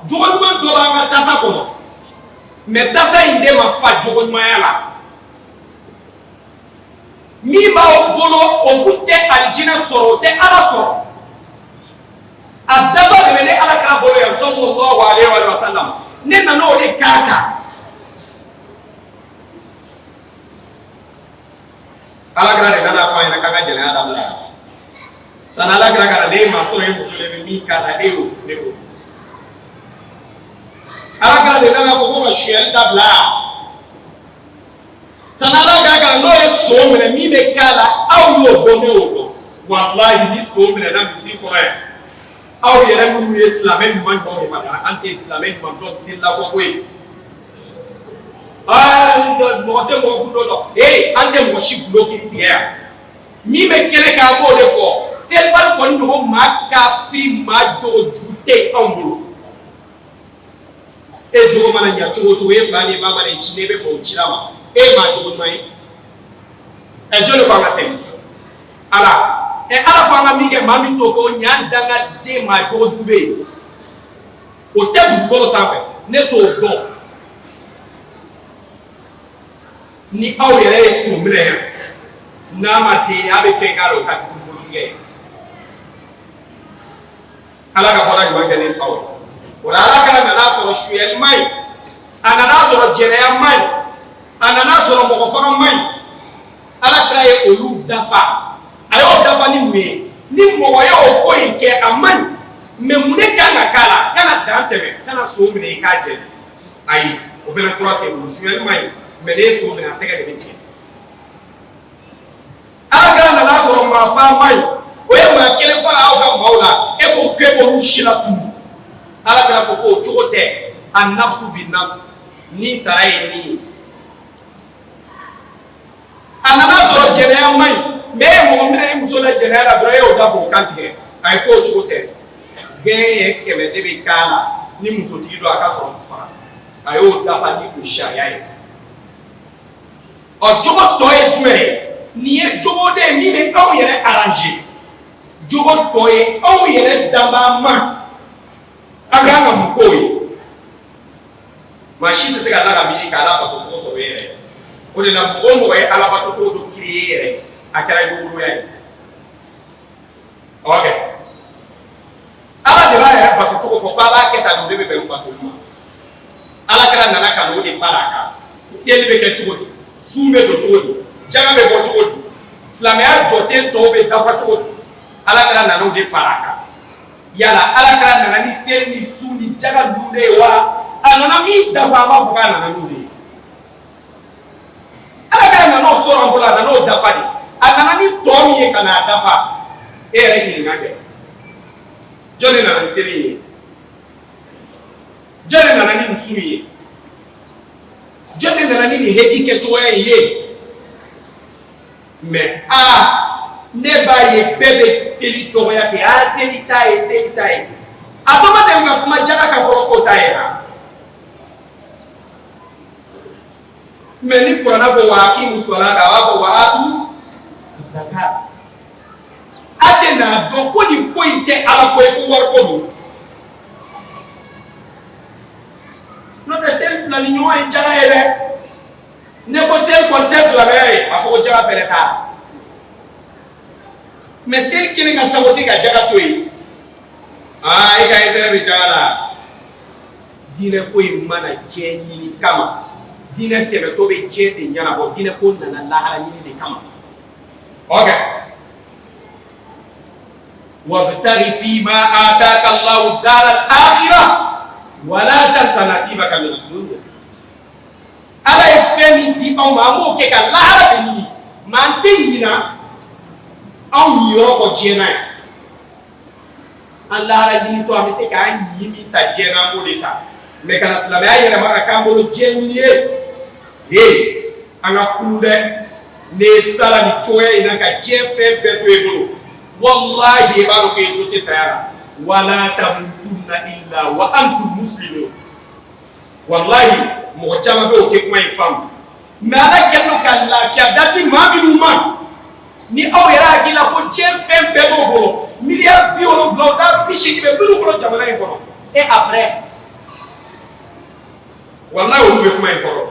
jogo ɲuman dɔ b'an ka tasa kɔnɔ mais tasa in de ma fa jogo ɲumanya la min b'aw bolo o kun tɛ alijinɛ sɔrɔ o tɛ ala sɔrɔ a dafa de bɛ ne alakira bolo yan sallallahu alaihi wa sallam ne nana o de k'a kan alakira de nana fɔ an ɲɛna k'an ka jɛnɛya dabila sanni alakira ka na ne ye maa sɔrɔ ye muso de bɛ min k'a la e y'o ne y'o alakira de nana fɔ ko ka suyɛli dabila sanni alakira ka na n'o ye so minɛ min bɛ k'a la aw y'o dɔn ne y'o dɔn walahi ni so minɛ na misiri kɔnɔ yan aw yɛrɛ minnu ye silamɛ ɲuman ɲumanw ye bana an tɛ silamɛ ɲuman dɔn misiri labɔ ko ye mɔgɔ tɛ mɔgɔ kun dɔ dɔn an tɛ mɔgɔ si gulo kiri tigɛ yan min bɛ kɛnɛ kan an b'o de fɔ selibali kɔni ɲɔgɔn maa kafiri maa jogo jugu tɛ yen anw bolo e jogo mana ɲa cogo o cogo e fa ni ba mana ci ne bɛ bɔ o cira ma e ye maa jogo ɲuman ye jɔnni ko an ka segin ala ala ko an ka min kɛ maa min t'o kɛ o ɲa dangaden maa jogo jugu bɛ yen o tɛ dugukolo sanfɛ ne t'o dɔn ni aw yɛrɛ ye so minɛ yan n'a ma den a bɛ fɛn k'a la o ka jugu bolo tigɛ ye ala ka baara ɲuman kɛ ni aw ye o la ala kana nan'a sɔrɔ suyɛli man ɲi a nan'a sɔrɔ jɛnɛya man ɲi a nan'a sɔrɔ mɔgɔ faga man ɲi ala kira ye olu dafa a y'o dafa ni mun ye ni mɔgɔ ye o ko in kɛ a man ɲi mɛ mun de kan ka k'a la kana dan tɛmɛ kana so minɛ i k'a jɛ ayi o fana tora ten o suyɛli man ɲi mɛ ne ye so minɛ a tɛgɛ de bɛ tiɲɛ ala kira nan'a sɔrɔ maa fa man ɲi o ye maa kelen fara aw ka maaw la e ko k'e b'olu si la tunu ala kira ko k'o cogo tɛ a nafsu bi nafsu ni sara ye min ye a nana sɔrɔ jɛnɛya man ɲi mɛ e ye mɔgɔ minɛ i muso la jɛnɛya la dɔrɔn e y'o da k'o kan tigɛ a ye k'o cogo tɛ gɛn ye 100 de bɛ k'a la ni musotigi don a ka sɔrɔ ka fara a y'o dafa ni o sariya ye ɔ jogo tɔ ye jumɛn ye nin ye jogo de ye min bɛ aw yɛrɛ arranger jogo tɔ ye aw yɛrɛ dama ma a ka kan ka mun k'o ye maa si tɛ se ka ala ka miiri k'ala bato cogo sɔrɔ e yɛrɛ o de la mɔgɔ o mɔgɔ ye ala bato cogo dɔ kiri e yɛrɛ a kɛra i bɛ woloya ye ok ala de b'a yɛrɛ bato cogo fɔ ko a b'a kɛ tan de o de bɛ bɛn bato ma ala kɛra nana ka n'o de fara a kan seli bɛ kɛ cogo di sun bɛ don cogo di jaga bɛ bɔ cogo di silamɛya jɔsen tɔw bɛ dafa cogo di ala kɛra nana o de fara a kan yala ala kɛra nana ni seli ni sun ni jaga ninnu de ye wa a nana min dafa an b'a fɔ k'a nana n'o de ye ala kɛra nana o sɔrɔ an bolo a nana o dafa de a nana ni tɔ min ye ka n'a dafa e yɛrɛ ɲininka kɛ jɔn de nana ni seli ye jɔn de nana ni nin sun ye jɔn de nana ni nin heji kɛcogoya in ye mɛ ne b'a ye bɛɛ bɛ seli dɔgɔya kɛ seli t'a ye seli t'a ye a dɔ ma tɛmɛ ka kuma jaga ka fɔlɔ k'o t'a ye mɛ ni kuranna ko wa aqimu salata a b'a fɔ wa atu zakat a tɛ n'a dɔn ko nin ko in tɛ ala ko ye ko wari ko don n'o tɛ seli fila ni ɲɔgɔn ye jaga ye dɛ ne ko seli kɔni tɛ silamɛya ye a fɔ ko jaga fɛnɛ t'a mɛ seli kelen ka sabati ka jaga to yen e ka intérêt bɛ jaga la diinɛ ko in mana diɲɛ ɲini kama diinɛ tɛmɛtɔ bɛ diɲɛ de ɲɛnabɔ diinɛ ko nana lahara ɲini de kama ok wabtaghi fima ataka Allahu daral akhirah wala tansa nasibaka min ad-dunya ala ye fɛn min di anw ma an b'o kɛ ka lahara de ɲini mɛ an tɛ ɲina anw yɔrɔ kɔ diɲɛ na yan an lahara ɲini to an bɛ se k'an ɲi min ta diɲɛ na an b'o de ta mɛ kana silamɛya yɛlɛma ka k'an bolo diɲɛ ɲini ye an ka kunu dɛ ne ye sara ni cogoya in na ka diɲɛ fɛn bɛɛ to e bolo wallahi e b'a dɔn k'e jo tɛ saya la wala tamutunna illa wa antum muslimun wallahi mɔgɔ caman bɛ o kɛ kuma in faamu mɛ ala kɛlen don ka lafiya dati maa minnu ma ni aw yɛrɛ hakili la ko diɲɛ fɛn bɛɛ b'o bolo miliyari 70 o da 80 bɛ minnu bolo jamana in kɔnɔ et après wallahi olu bɛ kuma in kɔrɔ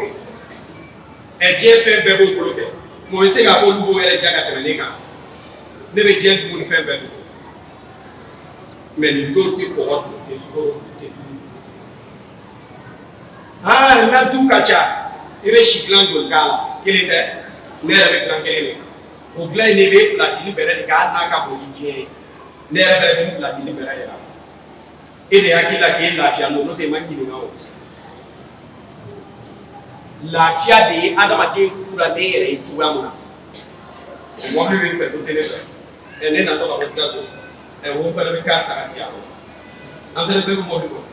diɲɛ fɛn bɛɛ b'o bolo kɛ mo se ka ko lu bo yɛrɛ ja ka tɛmɛ ne kan ne bɛ diɲɛ dumuni fɛn bɛɛ dun mais nin dɔw tɛ kɔgɔ dun tɛ sukaro dun tɛ tulu n ka du ka ca i bɛ si dilan joli k'a la kelen tɛ ne yɛrɛ bɛ dilan kelen de kan o dilan in de bɛ pilasi ni bɛrɛ de kɛ hali n'a ka bon ni diɲɛ ye ne yɛrɛ fɛnɛ bɛ pilasi ni bɛrɛ yɛrɛ e de hakili la k'e lafiya n'o tɛ ma ɲininka o lafiya de ye adamaden kura ne yɛrɛ ye cogoya min na o mɔbili bɛ n fɛ don tɛ ne fɛ ne natɔ ka bɔ Sikaso wo fɛnɛ bɛ k'a ta ka sigi a kɔnɔ an fɛnɛ bɛɛ bɛ mɔbili kɔnɔ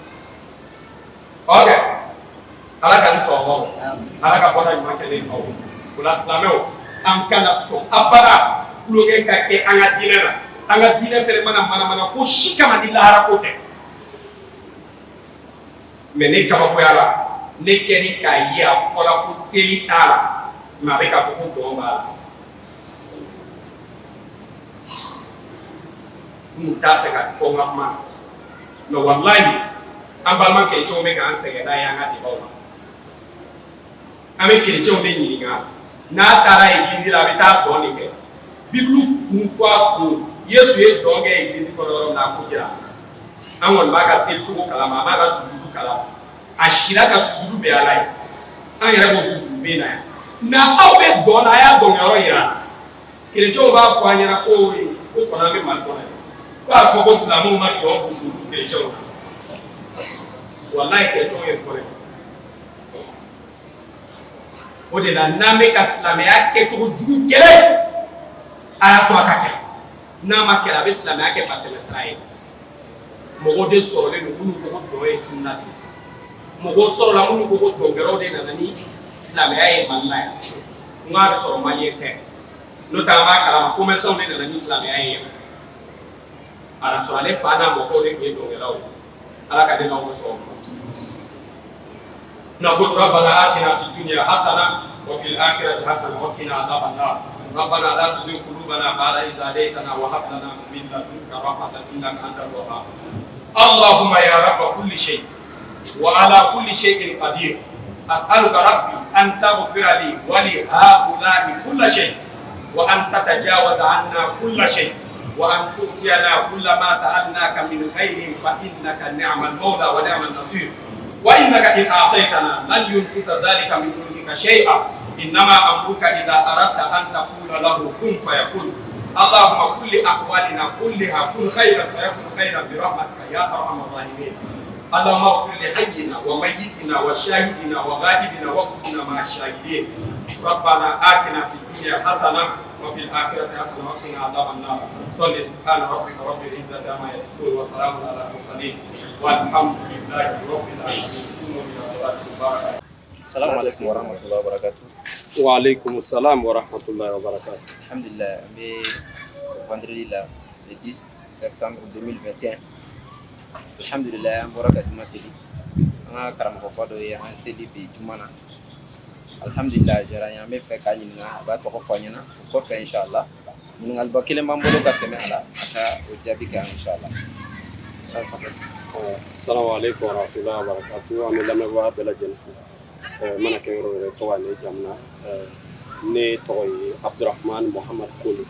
ok ala ka n sɔn aw ala ka bɔda ɲuman kɛ ne aw o la silamɛw an kana sɔn abada kulonkɛ ka kɛ an ka diinɛ la an ka diinɛ fɛnɛ mana manamana ko si kama di lahara ko tɛ mais ne kabakoya la ne kɛri k'a ye a fɔra ko seli t'a la mais a bɛ k'a fɔ ko dɔn b'a la n t'a fɛ ka fɔ n ka kuma mais walahi an balima kerecɛnw bɛ k'an sɛgɛn n'a ye an ka débat ma an bɛ kerecɛnw de ɲininka n'a taara église la a bɛ taa dɔn de kɛ bibiliw kun fɔ a kun Yesu ye dɔn kɛ église kɔnɔ yɔrɔ min na a ko jira an kɔni b'a ka seli cogo kalama a b'a ka sujudu kalama a sira ka sujudu bɛ Ala ye an yɛrɛ ko sujudu bɛ na yan nka aw bɛ dɔn na a y'a dɔn yɔrɔ yira kerecɛnw b'a fɔ an ɲɛna ko ko kɔnɔ an bɛ Mali kɔnɔ yan ko a fɔ ko silamɛw ma dɔn gosi olu kerecɛnw na walayi kerecɛnw ye fɔ dɛ o de la n'an bɛ ka silamɛya kɛcogo jugu kɛlɛ a y'a to a ka kɛ n'a ma kɛlɛ a bɛ silamɛya kɛ batɛmɛsira ye mɔgɔw de sɔrɔlen don minnu ko ko dɔn ye sunna de mɔgɔw sɔrɔla minnu ko ko dɔnkɛlaw de nana ni silamɛya ye Mali la yan n k'a bɛ sɔrɔ maliyɛn tɛ n'o tɛ an b'a kalama commerçants de nana ni silamɛya ye yan a y'a sɔrɔ ale fa n'a mɔgɔw de tun ye dɔnkɛlaw ye ala ka di n'aw sɔn نقول ربنا آتنا في الدنيا حسنة وفي الآخرة حسنة وقنا عذاب النار ربنا لا تزغ قلوبنا بعد إذ هديتنا وهب لنا من لدنك رحمة إنك أنت الوهاب اللهم يا رب كل شيء وعلى كل شيء قدير أسألك ربي أن تغفر لي ولهؤلاء كل شيء وأن تتجاوز عنا كل شيء وأن تؤتينا كل ما سألناك من خير فإنك نعم المولى ونعم النصير وإنك إن أعطيتنا لن ينقص ذلك من ملكك شيئا إنما أمرك إذا أردت أن تقول له كن فيكون اللهم كل أحوالنا كلها كن خيرا فيكون خيرا برحمتك يا أرحم الراحمين اللهم اغفر لحينا وميتنا وشاهدنا وغائبنا وكلنا مع الشاهدين ربنا آتنا في الدنيا حسنة وفي الآخرة حسنة وقنا عذاب النار صل سبحان ربك رب العزة عما يصفون وسلام على المرسلين والحمد لله رب العالمين. السلام عليكم ورحمة الله وبركاته. وعليكم السلام ورحمة الله وبركاته. الحمد لله. Vendredi là, le 10 septembre 2021. Alhamdulillah, baraka juma seli. Anga karamɔgɔ ba dɔ ye an seli bi juma na. Alhamdulillah, jara an bɛ fɛ k'a ɲininka a b'a tɔgɔ fɔ an ɲɛna. O kɔfɛ inshallah, ɲininkaliba kelen b'an bolo ka sɛmɛ a la a ka o jaabi kɛ inshallah. Assalamu alaikum warahmatullahi wabarakatuh. An bɛ lamɛnbaga bɛɛ lajɛlen fo. Mana kɛ yɔrɔ yɛrɛ tɔgɔ ne jamana. Ne tɔgɔ ye Abdurrahman Muhammad Kone.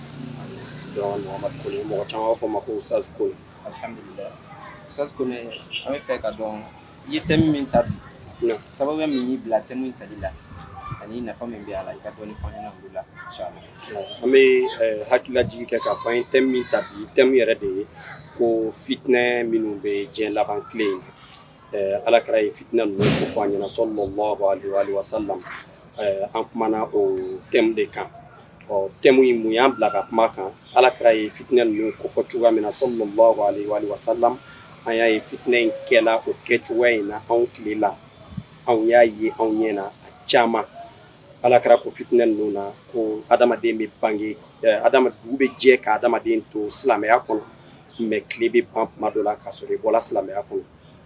Muhammad Kone, mɔgɔ caman b'a fɔ ma ko Ustaz Kone. Alhamdulillah. Ustaz Kone, an bɛ fɛ ka dɔn i ye thème min ta bi. Sababu min y'i bila thème in tali la ani nafa min bɛ a la i ka dɔɔni fɔ an ɲɛna o la inshallah. An bɛ hakililajigi kɛ k'a fɔ an ye thème min ta bi thème yɛrɛ de ye ko fitinɛ minnu bɛ diɲɛ laban tile in na. Alakira ye fitinɛ ninnu ko fɔ an ɲɛna sallallahu alaihi wa sallam. An kumana o thème de kan. Thème in mun y'an bila ka kuma kan Alakira ye fitinɛ ninnu ko fɔ cogoya min na sallallahu alaihi wa sallam. An y'a ye fitinɛ in kɛla o kɛcogoya in na anw tile la. Anw y'a ye anw ɲɛna a caman. Alakira ko fitinɛ ninnu na ko adamaden bɛ bange dugu bɛ jɛ ka adamaden to silamɛya kɔnɔ mais tile bɛ ban tuma dɔ la k'a sɔrɔ i bɔra silamɛya kɔnɔ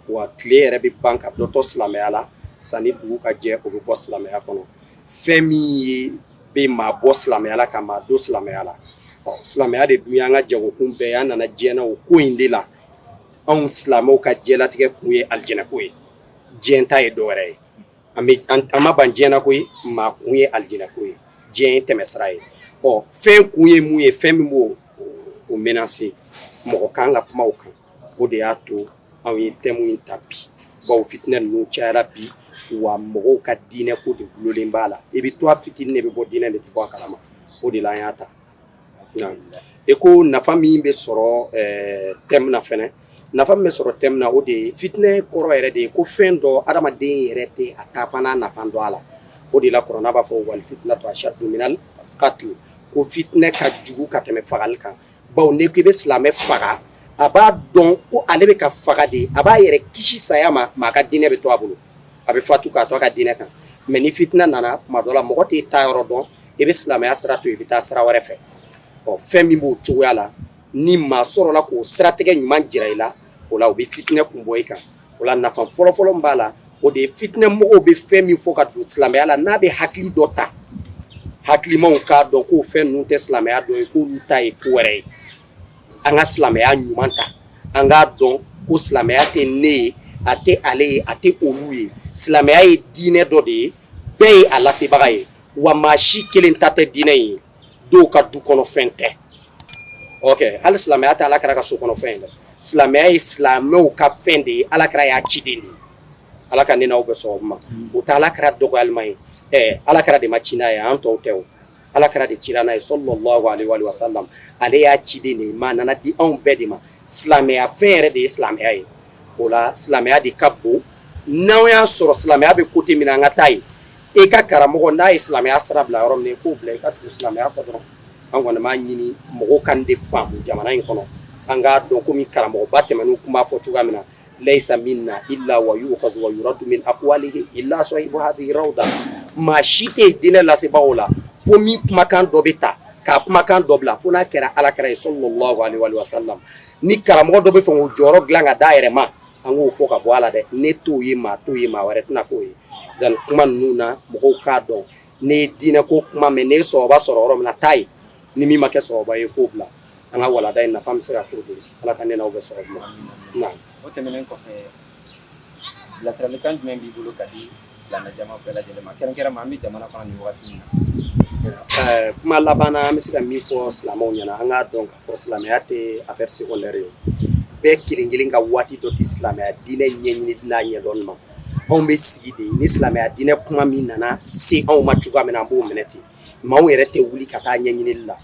wa tile yɛrɛ bɛ ban ka dɔ to silamɛya la sanni dugu ka jɛ o bɛ bɔ silamɛya kɔnɔ fɛn min ye bɛ maa bɔ silamɛya la ka maa don silamɛya la silamɛya de dun y'an ka jagokun bɛɛ ye an nana diɲɛ o ko in de la anw silamɛw ka diɲɛlatigɛ kun ye alijinɛko ye diɲɛ ta ye dɔwɛrɛ ye an ma ban diɲɛ na ko ye maa kun ye alijinɛko ye diɲɛ tɛmɛsira ye fɛn kun ye mun ye fɛn min b'o o menacer mɔgɔ kan ka kuma o kan o de y'a to anw ye thème in ta bi bawo fitinɛ ninnu cayara bi wa mɔgɔw ka diinɛ ko de gulolen b'a la i bɛ to a fitinin de bɛ bɔ diinɛ de tɛ bɔ a kalama o de la an y'a ta e ko nafa min bɛ sɔrɔ thème na fɛnɛ nafa min bɛ sɔrɔ thème na o de ye fitinɛ kɔrɔ yɛrɛ de ye ko fɛn dɔ adamaden yɛrɛ tɛ a ta fana nafa dɔn a la o de la kuranɛ b'a fɔ wal fitinatu ashaddu minal qatl ko fitinɛ ka jugu ka tɛmɛ fagali kan bawo n'i ko i bɛ silamɛ faga a b'a dɔn ko ale bɛ ka faga de a b'a yɛrɛ kisi saya ma a ka diinɛ bɛ to a bolo a bɛ fatu k'a to a ka diinɛ kan mɛ ni fitinɛ nana tuma dɔ la mɔgɔ tɛ taa yɔrɔ dɔn i bɛ silamɛya sira to i bɛ taa sira wɛrɛ fɛ fɛn min b'o cogoya la ni maa sɔrɔla k'o siratigɛ ɲuman jira i la o la o bɛ fitinɛ kun bɔ i kan o la nafa fɔlɔfɔlɔ min b'a la o de ye fitinɛ mɔgɔw bɛ fɛn min fɔ ka don silamɛya la n'a bɛ hakili dɔ ta hakilimaw k'a dɔn k'o fɛn ninnu tɛ silamɛya dɔ ye k'olu ta ye ko wɛrɛ ye an ka silamɛya ɲuman ta an k'a dɔn ko silamɛya tɛ ne ye a tɛ ale ye a tɛ olu ye silamɛya ye diinɛ dɔ de ye bɛɛ ye a lasebaga ye wa maa si kelen ta tɛ diinɛ in ye dɔw ka du kɔnɔ fɛn tɛ hali silamɛya tɛ ala kɛra ka so kɔnɔ fɛn ye dɛ silamɛya ye silamɛw ka fɛn de ye ala kɛra y'a ciden de ye ala ka ne n'aw bɛ sɔn o ma o tɛ ala kɛra dɔgɔyalima ye ala kɛra de ma ci n'a ye an tɔw tɛ o ala kɛra de cira n'a ye sallallahu alaihi wa sallam ale y'a ciden de ye maa nana di anw bɛɛ de ma silamɛya fɛn yɛrɛ de ye silamɛya ye o la silamɛya de ka bon n'aw y'a sɔrɔ silamɛya bɛ côté min na an ka taa ye e ka karamɔgɔ n'a ye silamɛya sira bila yɔrɔ min na k'o bila i ka tugu silamɛya kɔ dɔrɔn an kɔni b'a ɲini mɔgɔw kan de faamu jamana in kɔnɔ an k'a dɔn komi karamɔgɔba tɛmɛn'u kun b'a fɔ cogoya min na laysa minna illa wa yu'khazu wa yuraddu min aqwalihi illa sahibu hadhihi rawda maa si tɛ diinɛ lasebagaw la fo min kumakan dɔ bɛ ta k'a kumakan dɔ bila fo n'a kɛra alakira ye sallallahu alaihi wa sallam ni karamɔgɔ dɔ bɛ fɛ k'o jɔyɔrɔ dilan ka d'a yɛrɛ ma an k'o fɔ ka bɔ a la dɛ ne t'o ye maa wɛrɛ tɛna k'o ye dan kuma ninnu na mɔgɔw k'a dɔn ne ye diinɛ ko kuma mɛn ne ye sɔrɔba sɔrɔ yɔrɔ min na taa ye ni min ma kɛ sɔrɔba ye k'o bila an ka walada in nafa bɛ se ka k'o de ala ka ne n'aw bɛ sɔrɔ ma o tɛmɛnen kɔfɛ bilasiralikan jumɛn b'i bolo ka di silamɛ jama bɛɛ lajɛlen ma kɛrɛnkɛrɛnma an bɛ jamana kɔnɔ nin wagati min na kuma laban na an bɛ se ka min fɔ silamɛw ɲɛna an k'a dɔn k'a fɔ silamɛya tɛ affaire secondaire ye bɛɛ kelen kelen ka waati dɔ di silamɛya diinɛ ɲɛɲini n'a ɲɛdɔnni ma anw bɛ sigi de ni silamɛya diinɛ kuma min nana se anw ma cogoya min na an b'o minɛ ten maaw yɛrɛ tɛ wuli ka taa ɲɛɲinili la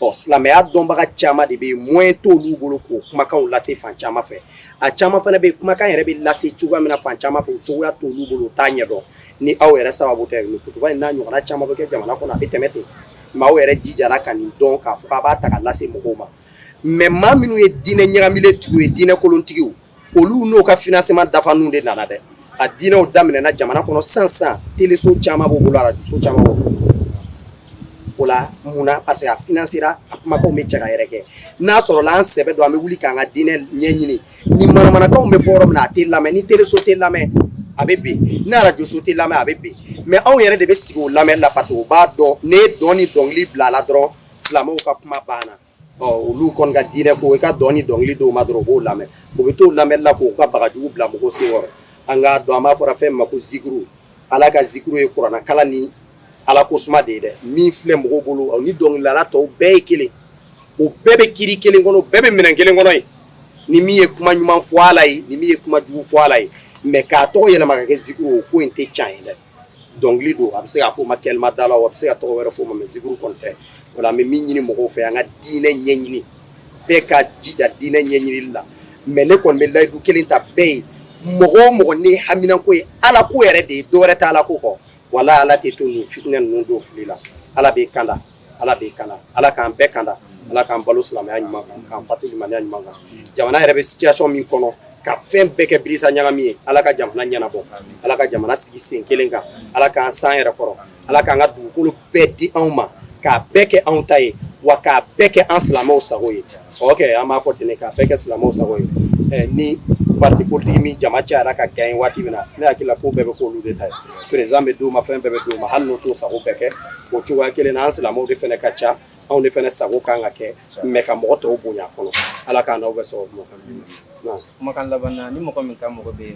silamɛya dɔnbaga caman de bɛ yen moyen t'olu bolo k'o kumakanw lase fan caman fɛ a caman fana bɛ yen kumakan yɛrɛ bɛ lase cogoya min na fan caman fɛ o cogoya t'olu bolo o t'a ɲɛdɔn ni aw yɛrɛ sababu tɛ nin kutuba in n'a ɲɔgɔnna caman bɛ kɛ jamana kɔnɔ a bɛ tɛmɛ ten maaw yɛrɛ jijara ka nin dɔn k'a fɔ k'a b'a ta ka lase mɔgɔw ma mais maa minnu ye diinɛ ɲagamilen tigiw ye diinɛ kolontigiw olu n'o ka financement dafaniw de nana dɛ a diinɛw daminɛna jamana kɔnɔ sisan téléso caman b'o bolo arajoso caman b'o bolo o la munna parce que a financera a kumakanw bɛ cɛ ka yɛrɛ kɛ n'a sɔrɔla an sɛbɛ don an bɛ wuli k'an ka diinɛ ɲɛɲini ni manamanakaw bɛ fɔ yɔrɔ min na a tɛ lamɛn ni téléso tɛ lamɛn a bɛ ben ni arajoso tɛ lamɛn a bɛ ben mais anw yɛrɛ de bɛ sigi o lamɛnni la parce que o b'a dɔn ne ye dɔn ni dɔnkili bila a la dɔrɔn silamɛw ka kuma banna olu kɔni ka diinɛ ko i ka dɔn ni dɔnkili dɔw ma dɔrɔn o b'o lamɛn o bɛ t'o lamɛnni la k'o ka bagajugu bila mɔgɔw senkɔrɔ an k'a dɔn an b'a fɔra fɛn min ma ko zikuru ala ka zikuru ye kuranna kala ni ala ko suma de ye dɛ min filɛ mɔgɔw bolo ni dɔnkilidala tɔw bɛɛ ye kelen o bɛɛ bɛ kiiri kelen kɔnɔ o bɛɛ bɛ minɛn kelen kɔnɔ ye ni min ye kuma ɲuman fɔ a la ye ni min ye kuma jugu fɔ a la ye mais k'a tɔgɔ yɛlɛma ka kɛ zikuru o ko in tɛ can ye dɛ dɔnkili don a bɛ se k'a fɔ ma kɛlima da la a bɛ se ka tɔgɔ wɛrɛ fɔ ma mais zikuru kɔni tɛ o la an bɛ min ɲini mɔgɔw fɛ an ka diinɛ ɲɛɲini bɛɛ ka jija diinɛ ɲɛɲinili la mais ne kɔni bɛ layidu kelen ta bɛɛ ye mɔgɔ o mɔgɔ ni haminako ye ala ko yɛrɛ de ye dɔwɛrɛ tɛ ala ko kɔ wala ala tɛ to nin fitinɛ ninnu dɔw fili la ala b'i kanda ala b'i kanda ala k'an bɛɛ kanda ala k'an balo silamɛya ɲuman kan k'an fatu limaniya ɲuman kan jamana yɛrɛ bɛ situation min kɔnɔ ka fɛn bɛɛ kɛ birisa ɲagami ye ala ka jamana ɲɛnabɔ ala ka jamana sigi sen kelen kan ala k'an san yɛrɛ kɔrɔ ala k'an ka dugukolo bɛɛ di anw ma k'a bɛɛ kɛ anw ta ye wa k'a bɛɛ kɛ an silamɛw sago ye an b'a fɔ ten k'a bɛɛ kɛ silamɛw sago ye ni parti politique min jama cayara ka gagner waati min na ne hakili la ko bɛɛ bɛ k'olu de ta ye président bɛ d'o ma fɛn bɛɛ bɛ d'o ma hali n'o t'o sago bɛɛ kɛ o cogoya kelen na an silamɛw de fana ka ca anw de fana sago kan ka kɛ mais ka mɔgɔ tɔw bonya kɔnɔ ala k'an n'aw bɛ sɔrɔ kumakan laban na ni mɔgɔ min ka mɔgɔ bɛ